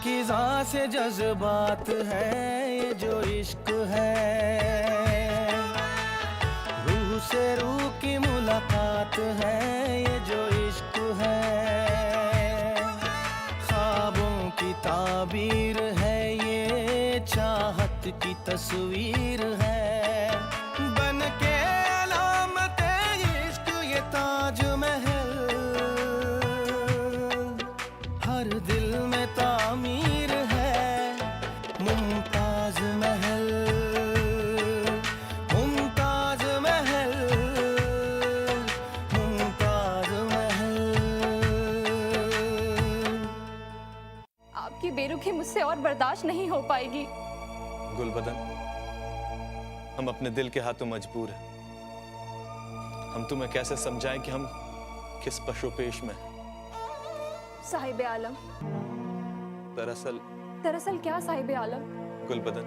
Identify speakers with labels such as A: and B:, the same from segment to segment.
A: पाकीज़ा से जज्बात है ये जो इश्क है, रूह से रूह की मुलाकात है ये जो इश्क है। ख्वाबों की ताबीर है ये, चाहत की तस्वीर है, बन के अलामत इश्क ये ताजमहल, हर दिल में तामीर है मुमताज महल, मुमताज महल, मुमताज महल।
B: आपकी बेरुखी मुझसे और बर्दाश्त नहीं हो पाएगी।
C: गुलबदन, हम अपने दिल के हाथों मजबूर हैं। हम तुम्हें कैसे समझाएं कि हम किस पशुपेश में हैं?
B: साहिब आलम। दरअसल क्या साहिब आलम?
C: गुलबदन,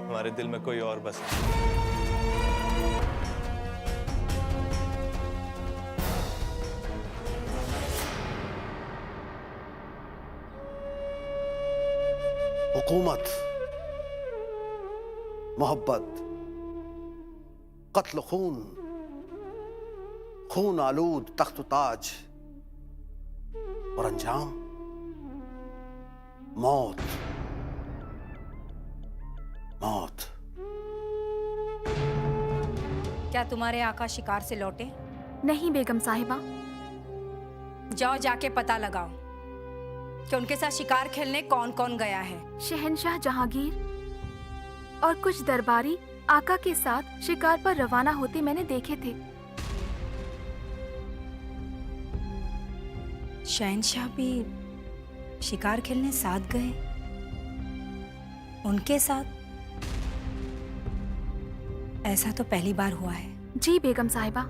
C: हमारे दिल में कोई और बसा है।
D: हुकूमत, मोहब्बत, कत्ल, खून, खून आलूद तख्त ताज और अंजाम मौत, मौत।
E: क्या तुम्हारे आका शिकार से लौटे?
B: नहीं बेगम साहिबा।
E: जाओ जाके पता लगाओ कि उनके साथ शिकार खेलने कौन कौन गया है।
B: शहनशाह जहांगीर और कुछ दरबारी आका के साथ शिकार पर रवाना होते मैंने देखे थे।
E: शहनशाह भी शिकार खेलने साथ गए? उनके साथ? ऐसा तो पहली बार हुआ है।
B: जी बेगम साहिबा।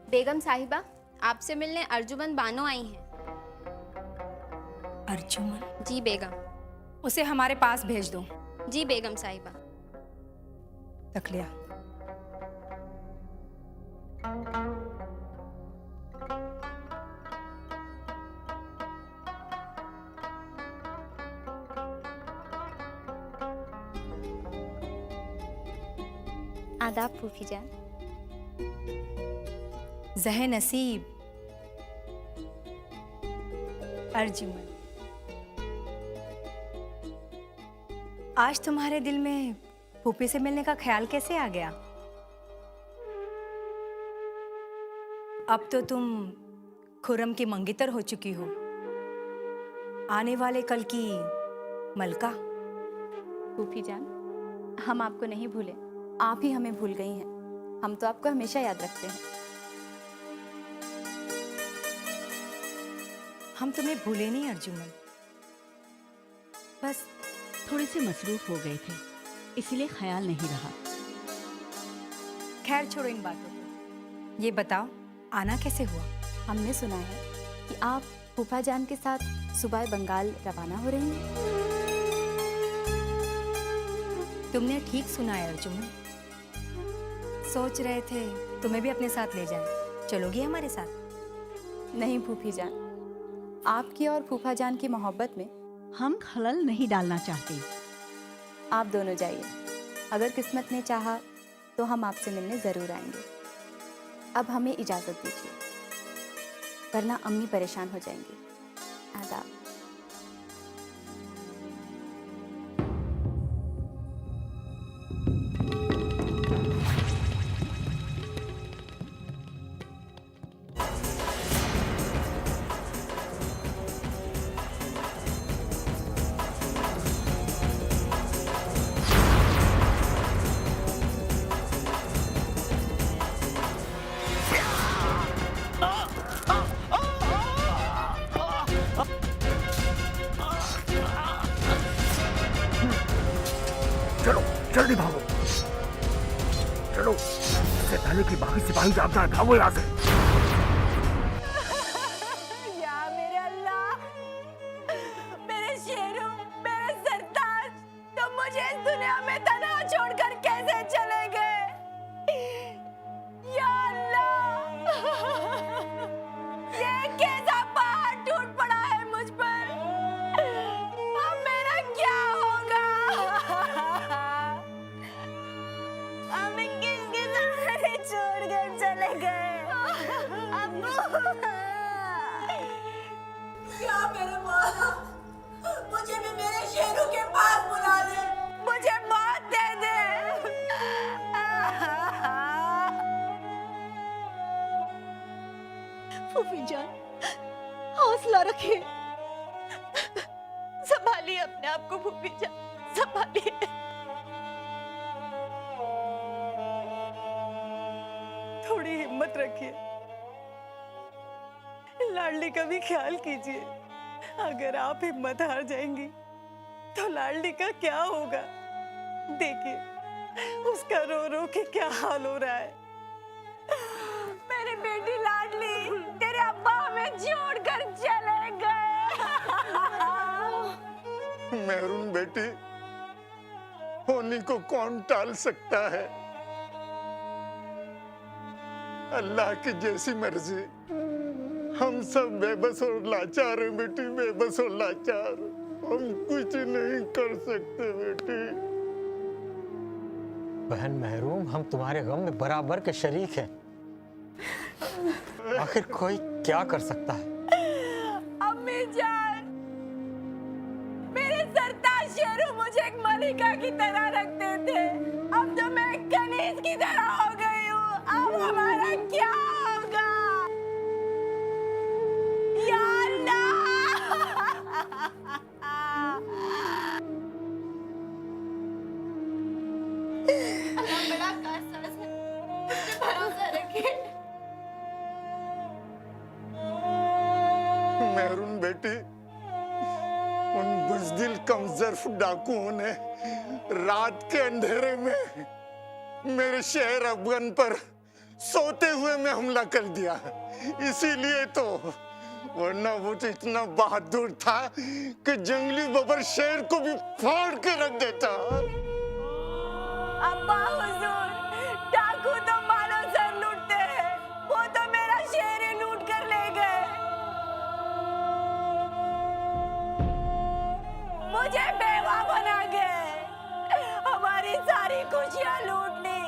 F: बेगम साहिबा, आपसे मिलने अर्जुमन बानो आई हैं।
E: अर्जुमन?
F: जी बेगम।
E: उसे हमारे पास भेज दो।
F: जी बेगम साहिबा।
E: तकलिया।
F: आदाब फूफी जान।
E: ज़हे नसीब अर्जुमन, आज तुम्हारे दिल में फूफी से मिलने का ख्याल कैसे आ गया? अब तो तुम खुर्रम की मंगितर हो चुकी हो, आने वाले कल की मलका।
F: फूफी जान, हम आपको नहीं भूले, आप ही हमें भूल गई हैं। हम तो आपको हमेशा याद रखते हैं।
E: हम तुम्हें भूले नहीं अर्जुमन,
G: बस थोड़े से मसरूफ हो गए थे, इसलिए ख्याल नहीं रहा।
E: खैर छोड़ो इन बातों को। ये बताओ, आना कैसे हुआ?
F: हमने सुना है कि आप फूफा जान के साथ सुबह बंगाल रवाना हो रही हैं।
E: तुमने ठीक सुना है अर्जुमन। सोच रहे थे तुम्हें भी अपने साथ ले जाएं। चलोगी हमारे साथ?
F: नहीं फूफी जान, आपकी और फूफा जान की मोहब्बत में
G: हम खलल नहीं डालना चाहते।
F: आप दोनों जाइए। अगर किस्मत ने चाहा तो हम आपसे मिलने ज़रूर आएंगे। अब हमें इजाज़त दीजिए, वरना अम्मी परेशान हो जाएंगी। आदाब।
H: चलो जल्दी भागो, चलो, इससे पहले कि बाकी सिपाही जाग जाए, भागो यहाँ से।
E: या मेरे अल्लाह, मेरे शेरों, मेरे सरताज, तुम मुझे इस दुनिया में तन्हा छोड़कर कैसे चले गए?
I: क्या मेरे मौला, मुझे भी मेरे शेरों के पास बुला ले, मुझे मौत दे दे।
J: फूफी जान, हौसला रखिए, संभालिए अपने आप को फूफी जान, संभालिए। थोड़ी हिम्मत रखिए, लाडली का भी ख्याल कीजिए। अगर आप हिम्मत हार जाएंगी तो लाडली का क्या होगा? देखिए उसका रो रो के क्या हाल हो रहा है।
I: मेरी बेटी लाडली, तेरे अब्बा हमें छोड़कर चले गए।
K: मेहरून बेटी, होनी को कौन टाल सकता है? अल्लाह की जैसी मर्जी। हम सब बेबस और लाचार हैं बेटी, बेबस और लाचार। हम कुछ नहीं कर सकते बेटी।
L: बहन महरूम, हम तुम्हारे गम में बराबर के शरीक हैं। आखिर कोई क्या कर सकता है?
I: अम्मी जान, मेरे सरताज शेरू मुझे एक मलिका की तरह रखते थे। अब तो मैं एक कनीज की तरह हो गई हूँ। अब हमारा क्या होगा? या अल्लाह!
B: अल्लाह बड़ा कासाज है, उस पे भरोसा रखिए।
K: मेहरून बेटी, उन बुज़दिल कमज़र्फ डाकुओं ने रात के अंधेरे में मेरे शहर अफगान पर सोते हुए में हमला कर दिया। इसीलिए तो, वरना वो तो इतना बहादुर था कि जंगली बबर शेर को भी फाड़ के रख देता।
I: अब्बा हुजूर, डाकू तो मानो सर लूटते हैं, वो तो मेरा शेर ही लूट कर ले गए। मुझे बेवा बना गए, हमारी सारी खुशियां लूट ली।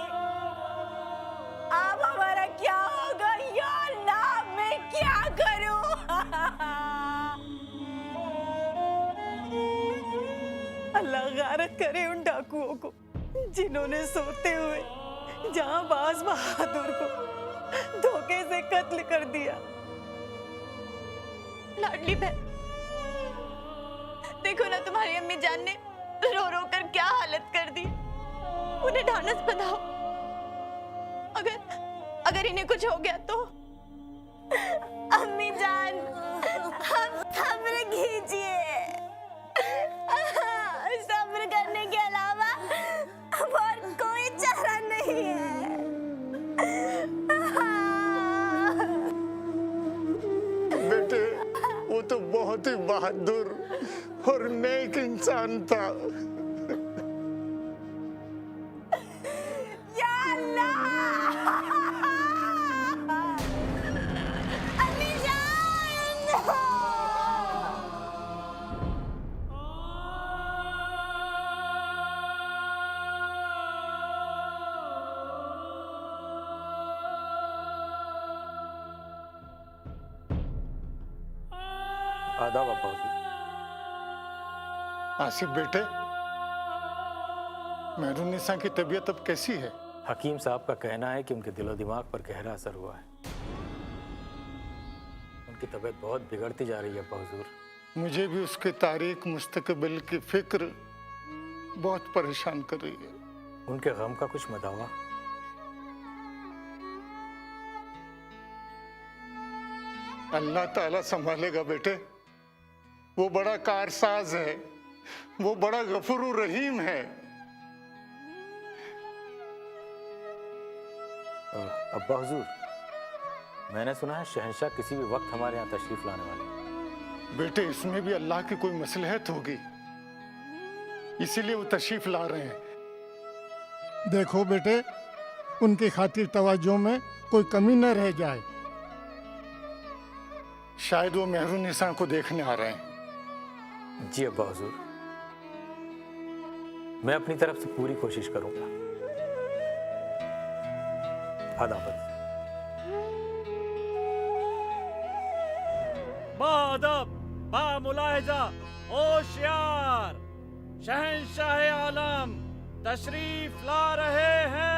I: अब हमारा क्या होगा? या अल्लाह, मैं क्या करूं?
J: अल्लाह गारत करे उन डाकुओं को जिन्होंने सोते हुए जांबाज बहादुर को धोखे से कत्ल कर दिया। लाडली बहन, देखो ना तुम्हारी अम्मी जान ने रो रो कर क्या हालत कर दी। उन्हें ढांढस बंधाओ, अगर इन्हें कुछ हो गया तो।
I: अम्मी जान, हम सब्र कीजिए। सब्र करने के अलावा और कोई चारा नहीं है।
K: बेटे, वो तो बहुत ही बहादुर और नेक इंसान था।
I: या अल्लाह! अम्मी जान!
L: आदाब अब्बा हुजूर।
K: आसिफ बेटे, मेहरुन्निसा की तबीयत अब कैसी है?
L: हकीम साहब का कहना है कि उनके दिलो दिमाग पर गहरा असर हुआ है। उनकी तबीयत बहुत बिगड़ती जा रही है अब्बा हुजूर।
K: मुझे भी उसके तारीख मुस्तकबिल की फिक्र बहुत परेशान कर रही है।
L: उनके गम का कुछ मदावा?
K: अल्लाह ताला संभालेगा बेटे। वो बड़ा कारसाज है, वो बड़ा गफूर रहीम है।
L: अब्बा हुजूर, मैंने सुना है शहंशाह किसी भी वक्त हमारे यहाँ तशरीफ लाने वाले हैं।
K: बेटे, इसमें भी अल्लाह की कोई मसलहत होगी, इसीलिए वो तशरीफ ला रहे हैं।
M: देखो बेटे, उनकी खातिर तवज्जो में कोई कमी न रह जाए।
K: शायद वो मेहरुन्निसा को देखने आ रहे हैं।
L: जी अब्बा हुजूर, मैं अपनी तरफ से पूरी कोशिश करूंगा। आदाब।
N: बाअदब, बामुलाहिजा, होशियार शहंशाह आलम तशरीफ ला रहे हैं।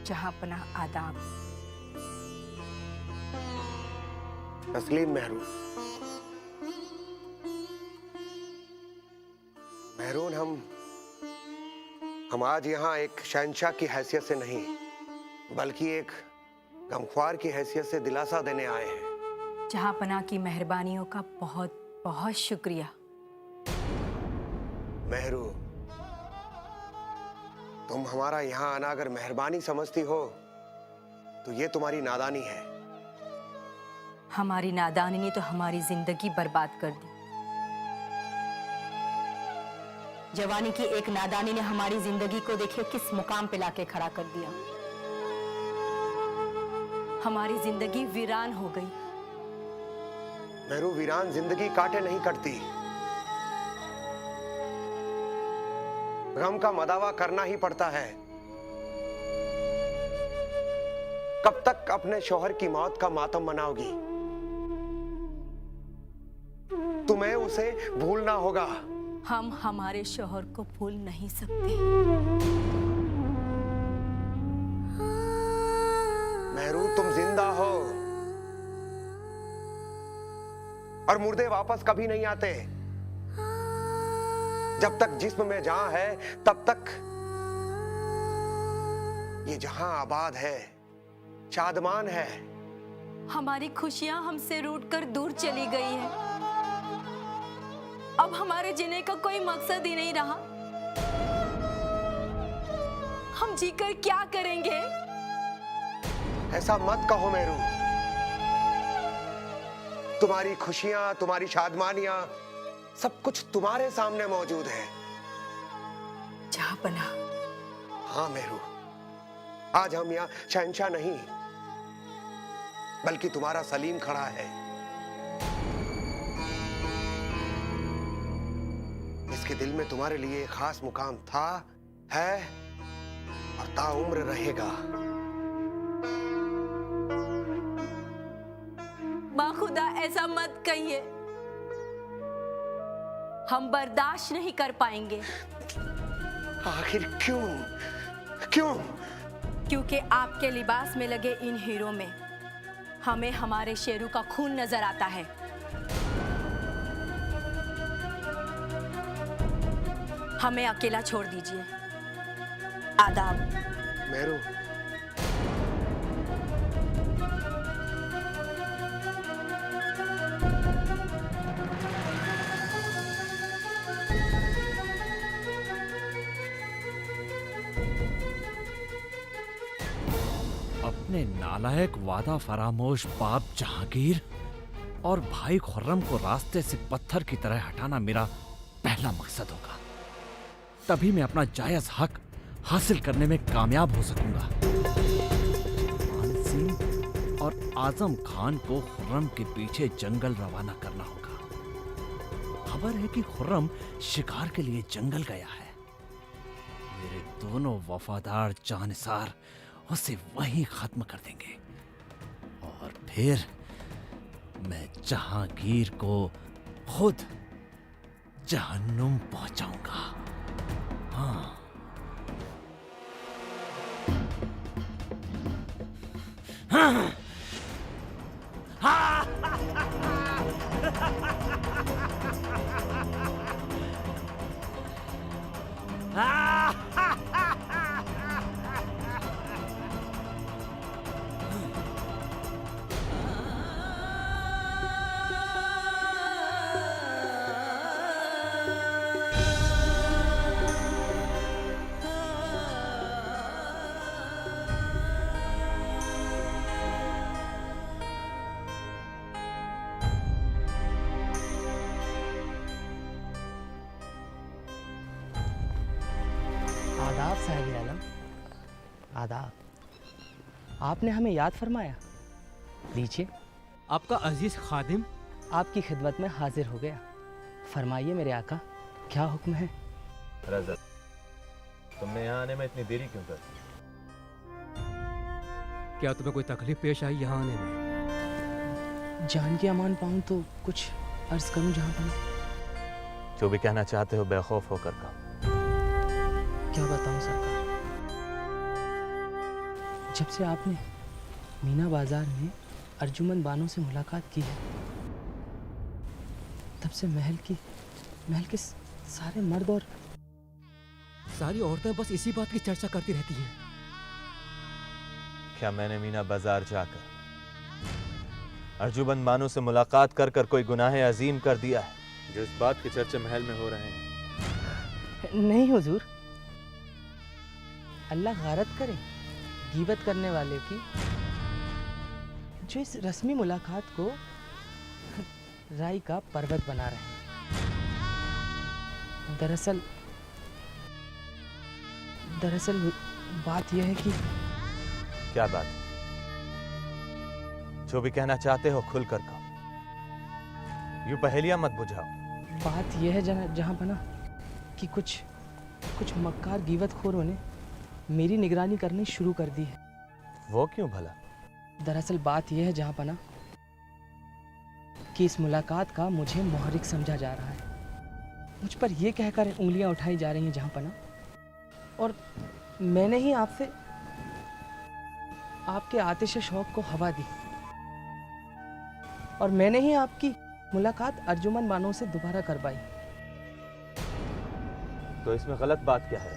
E: जहां पनाह आदाब।
O: तस्लीम मेहरून। मेहरून, हम आज यहाँ एक शहंशाह की हैसियत से नहीं बल्कि एक गमख्वार की हैसियत से दिलासा देने आए हैं।
E: जहां पनाह की मेहरबानियों का बहुत बहुत शुक्रिया।
O: मेहरू, तुम हमारा यहाँ आना अगर मेहरबानी समझती हो तो ये तुम्हारी नादानी है।
E: हमारी नादानी ने तो हमारी जिंदगी बर्बाद कर दी। जवानी की एक नादानी ने हमारी जिंदगी को देखिए किस मुकाम पे लाके खड़ा कर दिया। हमारी जिंदगी वीरान हो गई।
O: मेहरू, वीरान जिंदगी काटे नहीं कटती। गम का मदावा करना ही पड़ता है। कब तक अपने शौहर की मौत का मातम मनाओगी? तुम्हें उसे भूलना होगा।
E: हम हमारे शौहर को भूल नहीं सकते।
O: मेहरू, तुम जिंदा हो और मुर्दे वापस कभी नहीं आते। जब तक जिस्म में जान है तब तक ये जहां आबाद है, शादमान है।
E: हमारी खुशियां हमसे रूठकर दूर चली गई है। अब हमारे जीने का कोई मकसद ही नहीं रहा। हम जीकर क्या करेंगे?
O: ऐसा मत कहो मेरू। तुम्हारी खुशियां, तुम्हारी शादमानियां, सब कुछ तुम्हारे सामने मौजूद है।
E: जहां पनाह।
O: हाँ मेरू, आज हम यहाँ शहंशाह नहीं बल्कि तुम्हारा सलीम खड़ा है। इसके दिल में तुम्हारे लिए खास मुकाम था, है और ताउम्र रहेगा।
E: माँ खुदा, ऐसा मत कहिए। हम बर्दाश्त नहीं कर पाएंगे।
O: आखिर क्यों? क्यों?
E: क्योंकि आपके लिबास में लगे इन हीरों में हमें हमारे शेरों का खून नजर आता है। हमें अकेला छोड़ दीजिए। आदाब।
O: मेरू,
N: अपने नालायक वादा फरामोश बाप जहांगीर और भाई खुर्रम को रास्ते से पत्थर की तरह हटाना मेरा पहला मकसद होगा। तभी मैं अपना जायज हक हासिल करने में कामयाब हो सकूंगा। मान सिंह और आजम खान को खुर्रम के पीछे जंगल रवाना करना होगा। खबर है कि खुर्रम शिकार के लिए जंगल गया है। मेरे दोनों वफादार जानिसार उसे वहीं खत्म कर देंगे और फिर मैं जहांगीर को खुद जहन्नुम पहुंचाऊंगा। हाँ। हाँ।
P: आदाब साहिब आलम, आदाब। आपने हमें याद फरमाया। लीजिए।
Q: आपका अजीज खादिम
P: आपकी खिदमत में हाजिर हो गया। फरमाइए मेरे आका, क्या हुक्म है?
L: रज़ा, तुमने यहाँ आने में इतनी देरी क्यों कर?
Q: क्या तुम्हें कोई तकलीफ पेश आई यहाँ आने में?
P: जान की अमान पाऊँ तो कुछ अर्ज करूँ जहाँ पर?
L: जो भी कहना चाहते हो बेखौफ होकर कहो।
P: क्या बताऊँ सरकार, जब से आपने मीना बाजार में अर्जुमंद बानों से मुलाकात की है, तब से महल के सारे मर्द और
Q: सारी औरतें बस इसी बात की चर्चा करती रहती हैं।
L: क्या मैंने मीना बाजार जाकर अर्जुमंद बानों से मुलाकात कर कर कोई गुनाह अजीम कर दिया है जो इस बात के चर्चे महल में हो रहे हैं?
P: नहीं हुजूर, अल्लाह गारत करे गीबत करने वाले की, जो इस रस्मी मुलाकात को राई का पर्वत बना रहे हैं। दरअसल बात यह है कि
L: क्या बात? जो भी कहना चाहते हो खुल कर कहो, यूं पहेलियां मत बुझाओ।
P: बात यह है जहां बना कि कुछ मक्कार गीबतखोरों ने मेरी निगरानी करनी शुरू कर दी है।
L: वो क्यों भला?
P: दरअसल बात यह है जहां बना कि इस मुलाकात का मुझे मुहर्रिक समझा जा रहा है। मुझ पर यह कहकर उंगलियां उठाई जा रही हैं जहां पना, और मैंने ही आपके आतिश शौक को हवा दी, और मैंने ही आपकी मुलाकात अर्जुमंद बानों से दोबारा करवाई।
L: तो इसमें गलत बात क्या है?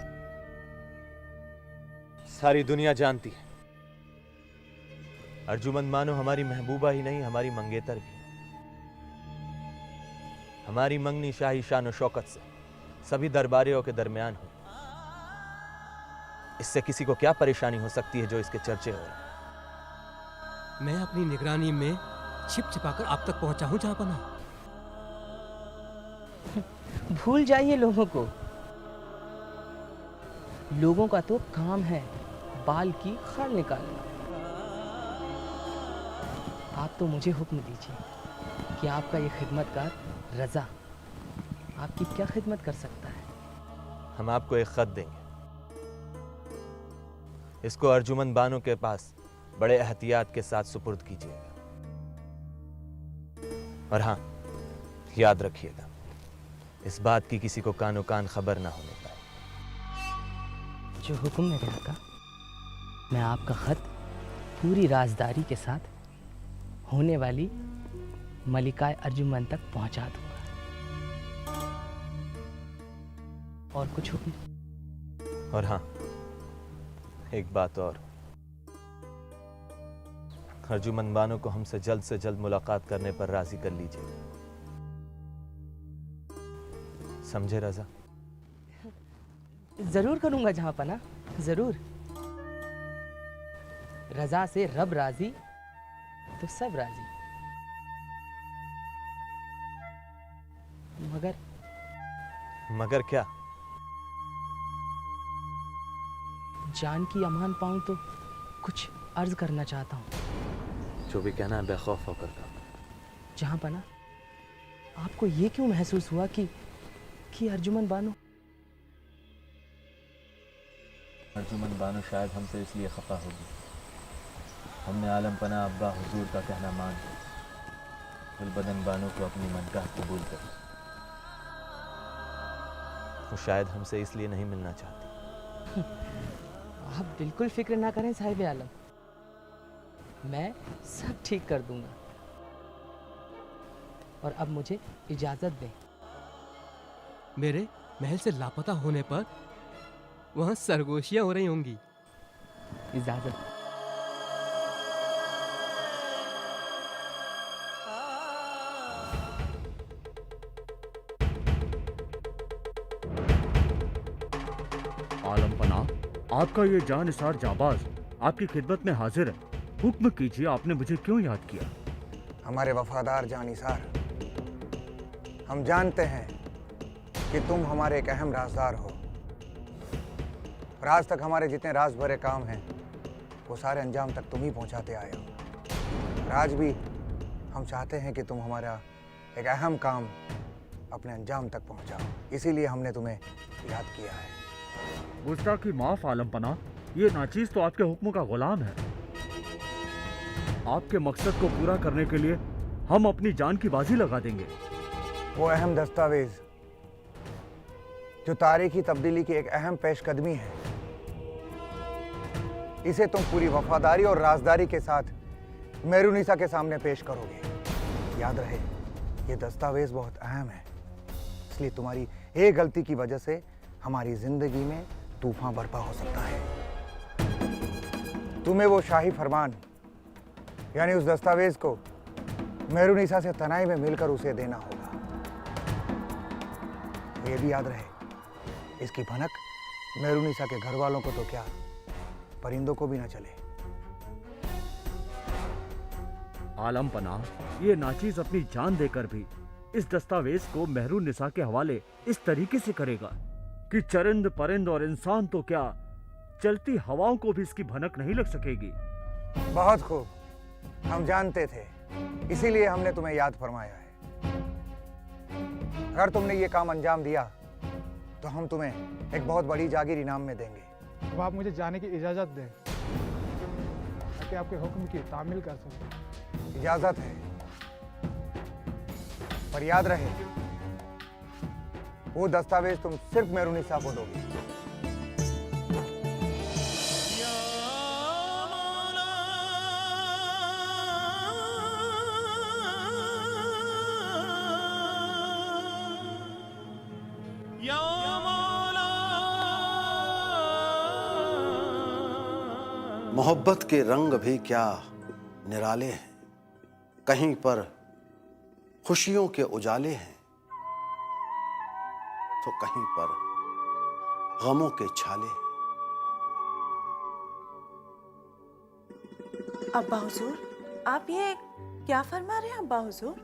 L: सारी दुनिया जानती है अर्जुमंद बानो हमारी महबूबा ही नहीं, हमारी मंगेतर भी। हमारी मंगनी शाही शान और शौकत से सभी दरबारियों के दरमियान हो। इससे किसी को क्या परेशानी हो सकती है जो इसके चर्चे हो रहे हैं?
Q: मैं अपनी निगरानी में छिप छिपाकर आप तक पहुंचा हूं जहां पना।
P: भूल जाइए लोगों को। लोगों का तो काम है बाल की खाल निकालना। आप तो मुझे हुक्म दीजिए कि आपका ये खिदमतकार रजा आपकी क्या खिदमत कर सकता है।
L: हम आपको एक खत देंगे, इसको अर्जुमंद बानो के पास बड़े एहतियात के साथ सुपुर्द कीजिएगा। और हाँ, याद रखिएगा, इस बात की किसी को कानो कान खबर ना होने पाए।
P: जो हुक्म मेरे आका, मैं आपका खत पूरी राजदारी के साथ होने वाली मलिकाए अर्जुमंद तक पहुंचा दूंगा। और कुछ हुक्म?
L: और हाँ, एक बात और, अर्जुमंद बानो को हमसे जल्द से जल्द मुलाकात करने पर राजी कर लीजिए। समझे रजा?
P: जरूर करूंगा जहां पना, जरूर। रजा से रब राजी तो सब राजी।
L: मगर क्या?
P: जान की अमान पाऊं तो कुछ अर्ज करना चाहता हूं।
L: जो भी कहना है बेखौफ होकर कहो।
P: जहां पना, आपको ये क्यों महसूस हुआ कि अर्जुमंद बानो
L: बानो शायद हमसे इसलिए खफा होगी, हमने आलम पना अब्बा हुजूर का कहना मान गुलबदन बानो को अपनी मनकाह कबूल कर। वो शायद हमसे इसलिए नहीं मिलना चाहती।
P: आप बिल्कुल फिक्र ना करें साहिब आलम, मैं सब ठीक कर दूंगा। और अब मुझे इजाजत दें।
Q: मेरे महल से लापता होने पर वहां सरगोशियां हो रही होंगी।
P: इजाजत।
H: आलम पना, आपका ये जानिसार जाबाज आपकी खिदमत में हाजिर है। हुक्म कीजिए, आपने मुझे क्यों याद किया?
O: हमारे वफादार जानिसार, हम जानते हैं कि तुम हमारे एक अहम राजदार हो। और आज तक हमारे जितने राज भरे काम हैं वो सारे अंजाम तक तुम ही पहुंचाते आए हो। और आज भी हम चाहते हैं कि तुम हमारा एक अहम काम अपने अंजाम तक पहुंचाओ, इसीलिए हमने तुम्हें याद किया है।
N: गुस्ताखी माफ आलम पना, ये नाचीज तो आपके हुक्म का गुलाम है। आपके मकसद को पूरा करने के लिए हम अपनी जान की बाजी लगा देंगे।
O: वो अहम दस्तावेज जो तारीखी तब्दीली की एक अहम पेशकदमी है, इसे तुम पूरी वफादारी और राजदारी के साथ मेहरुनिसा के सामने पेश करोगे। याद रहे, ये दस्तावेज बहुत अहम है, इसलिए तुम्हारी एक गलती की वजह से हमारी जिंदगी में तूफान बरपा हो सकता है। तुम्हें वो शाही फरमान यानी उस दस्तावेज को मेहरुनिसा से तनाई में मिलकर उसे देना होगा। ये भी याद रहे, इसकी भनक मेहरुनिसा के घर वालों को तो क्या, परिंदों को भी न चले।
N: आलम पना, ये नाचीज अपनी जान देकर भी इस दस्तावेज को मेहरुनिसा के हवाले इस तरीके से करेगा कि चरिंद परिंद और इंसान तो क्या, चलती हवाओं को भी इसकी भनक नहीं लग सकेगी।
O: बहुत खूब, हम जानते थे, इसीलिए हमने तुम्हें याद फरमाया है। अगर तुमने ये काम अंजाम दिया तो हम तुम्हें एक बहुत बड़ी जागीर इनाम में देंगे।
M: अब आप मुझे जाने की इजाज़त दें ताकि आपके हुक्म की तामील कर सकूं।
O: इजाजत है, पर याद रहे, वो दस्तावेज तुम सिर्फ मेहरुनिसा को दोगे।
D: मोहब्बत के रंग भी क्या निराले हैं, कहीं पर खुशियों के उजाले हैं तो कहीं पर गमों के छाले।
I: अब्बा हुजूर, आप ये क्या फरमा रहे हैं अब्बा हुजूर?